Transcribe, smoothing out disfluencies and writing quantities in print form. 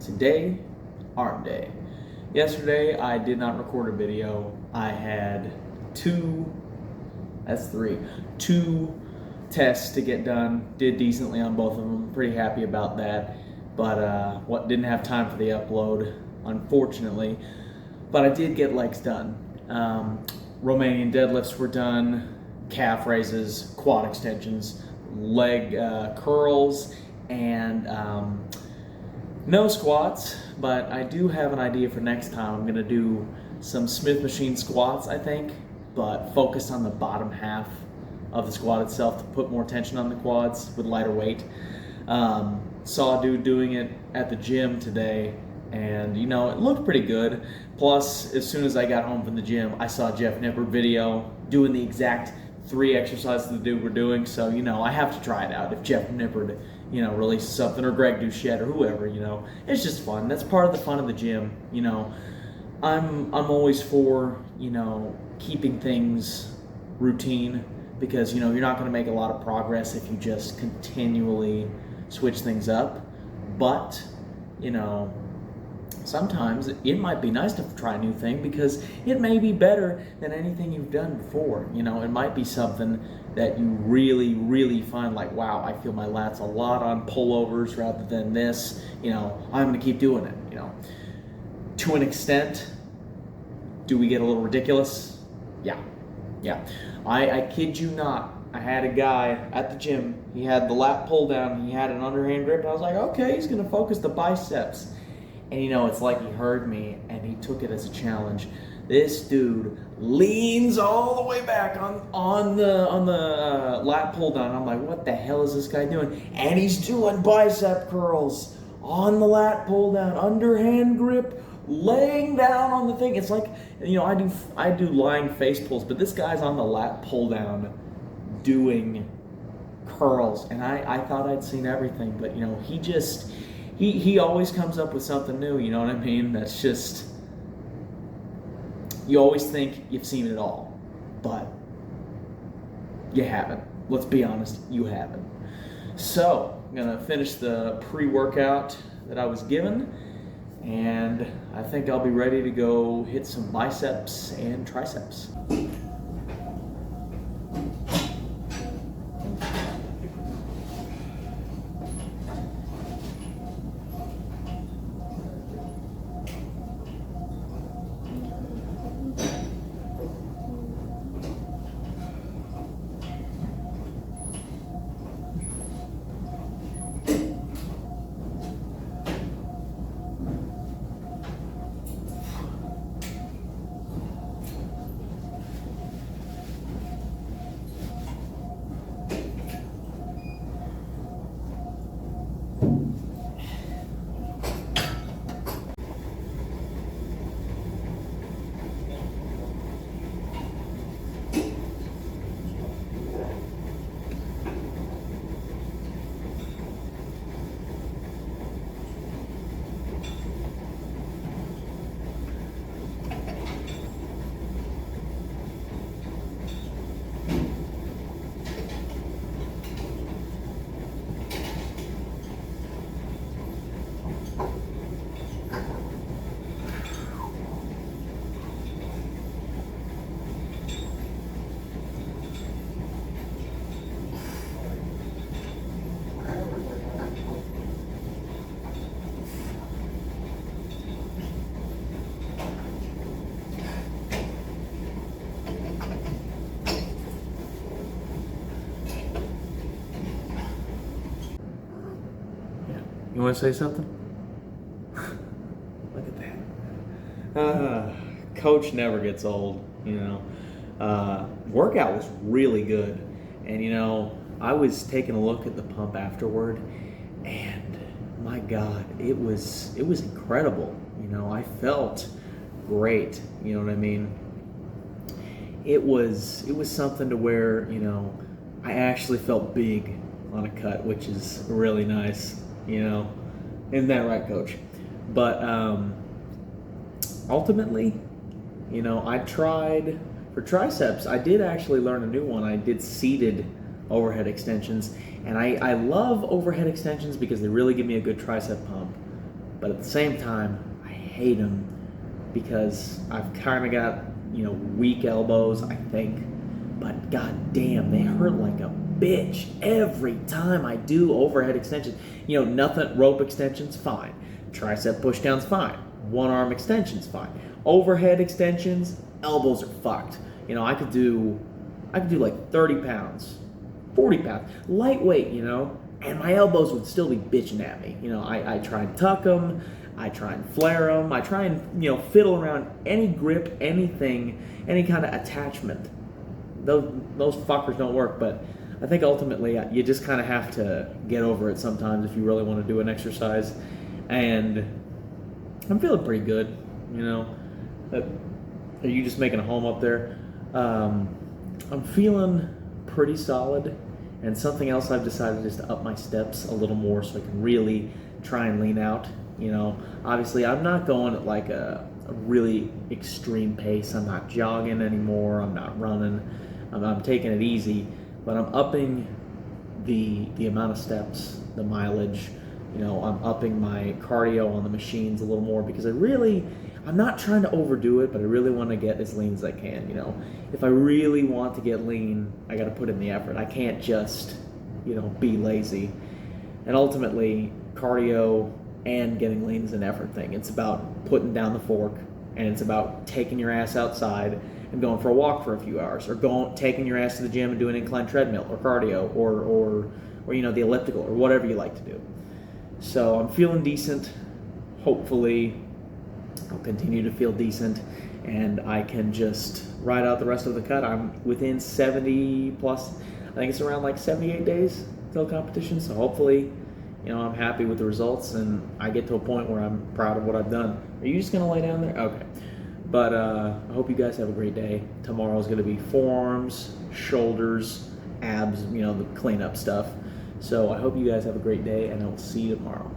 Today, arm day. Yesterday, I did not record a video. I had two tests to get done. Did decently on both of them. Pretty happy about that. But didn't have time for the upload, unfortunately. But I did get legs done. Romanian deadlifts were done, calf raises, quad extensions, leg curls, and no squats. But I do have an idea for next time. I'm going to do some Smith machine squats, I think, but focus on the bottom half of the squat itself to put more tension on the quads with lighter weight. Saw a dude doing it at the gym today, and it looked pretty good. Plus, as soon as I got home from the gym, I saw Jeff Nippard video doing the exact 3 exercises the dude were doing. So I have to try it out. If Jeff Nippard releases something, or Greg Doucette, or whoever, it's just fun. That's part of the fun of the gym. I'm always for keeping things routine, because you're not going to make a lot of progress if you just continually switch things up. But sometimes it might be nice to try a new thing, because it may be better than anything you've done before. It might be something that you really, really find like, wow, I feel my lats a lot on pullovers rather than this. I'm going to keep doing it. To an extent, do we get a little ridiculous? Yeah. I kid you not. I had a guy at the gym. He had the lat pull down. He had an underhand grip. And I was like, okay, he's going to focus the biceps. And it's like he heard me and he took it as a challenge. This dude leans all the way back on the lat pull down. I'm like, what the hell is this guy doing? And he's doing bicep curls on the lat pull down, underhand grip, laying down on the thing. It's like, I do lying face pulls, but this guy's on the lat pull down doing curls, and I thought I'd seen everything, but he always comes up with something new. You know what I mean? That's just, you always think you've seen it all, but you haven't. Let's be honest, you haven't. So I'm gonna finish the pre-workout that I was given, and I think I'll be ready to go hit some biceps and triceps. You want to say something? Look at that. Coach never gets old, Workout was really good. And, I was taking a look at the pump afterward, and my God, it was incredible. I felt great. You know what I mean? It was something to where, I actually felt big on a cut, which is really nice. Isn't that right, Coach? But ultimately, I tried for triceps. I did actually learn a new one. I did seated overhead extensions, and I love overhead extensions because they really give me a good tricep pump. but at the same time, I hate them because I've kind of got, weak elbows, I think. But god damn, they hurt like a bitch every time I do overhead extensions. Nothing, rope extensions, fine. Tricep pushdowns, fine. One arm extensions, fine. Overhead extensions, elbows are fucked. I could do like 30 pounds, 40 pounds, lightweight, and my elbows would still be bitching at me. I try and tuck them, I try and flare them, I try and, fiddle around any grip, anything, any kind of attachment. Those fuckers don't work, but I think ultimately you just kind of have to get over it sometimes if you really want to do an exercise. And I'm feeling pretty good, Are you just making a home up there? I'm feeling pretty solid, and something else I've decided is to up my steps a little more so I can really try and lean out. Obviously I'm not going at like a really extreme pace. I'm not jogging anymore. I'm not running. I'm taking it easy, but I'm upping the amount of steps, the mileage. I'm upping my cardio on the machines a little more because I'm not trying to overdo it, but I really want to get as lean as I can. If I really want to get lean, I got to put in the effort. I can't just, be lazy. And ultimately, cardio and getting lean is an effort thing. It's about putting down the fork, and it's about taking your ass outside and going for a walk for a few hours, or taking your ass to the gym and doing incline treadmill or cardio or the elliptical or whatever you like to do. So I'm feeling decent. Hopefully I'll continue to feel decent and I can just ride out the rest of the cut. I'm within 70 plus, I think it's around like 78 days till competition. So hopefully, I'm happy with the results and I get to a point where I'm proud of what I've done. Are you just gonna lay down there? Okay. But I hope you guys have a great day. Tomorrow's gonna be forearms, shoulders, abs, the cleanup stuff. So I hope you guys have a great day and I will see you tomorrow.